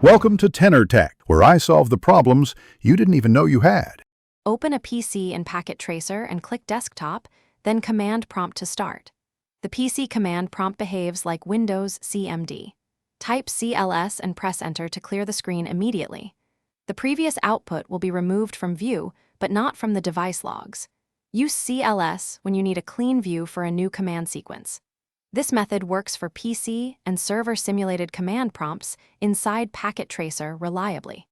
Welcome to Tenor Tech, where I solve the problems you didn't even know you had. Open a PC in Packet Tracer and click Desktop, then Command Prompt to start. The PC command prompt behaves like Windows CMD. Type CLS and press Enter to clear the screen immediately. The previous output will be removed from view, but not from the device logs. Use CLS when you need a clean view for a new command sequence. This method works for PC and server-simulated command prompts inside Packet Tracer reliably.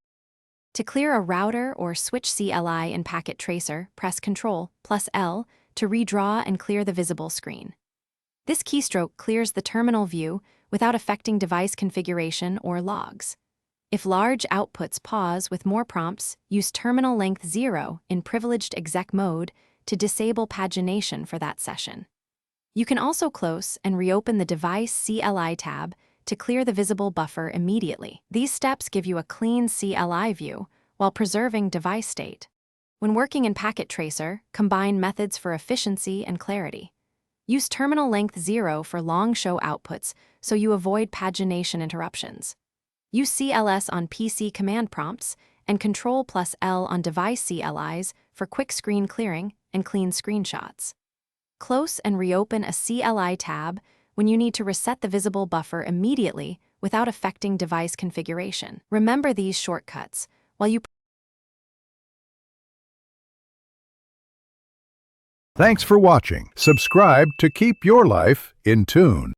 To clear a router or switch CLI in Packet Tracer, press Ctrl+L to redraw and clear the visible screen. This keystroke clears the terminal view without affecting device configuration or logs. If large outputs pause with more prompts, use terminal length 0 in privileged exec mode to disable pagination for that session. You can also close and reopen the Device CLI tab to clear the visible buffer immediately. These steps give you a clean CLI view while preserving device state. When working in Packet Tracer, combine methods for efficiency and clarity. Use terminal length 0 for long show outputs so you avoid pagination interruptions. Use CLS on PC command prompts and Ctrl+L on device CLIs for quick screen clearing and clean screenshots. Close and reopen a CLI tab when you need to reset the visible buffer immediately without affecting device configuration. Remember these shortcuts while you. Thanks for watching. Subscribe to keep your life in tune.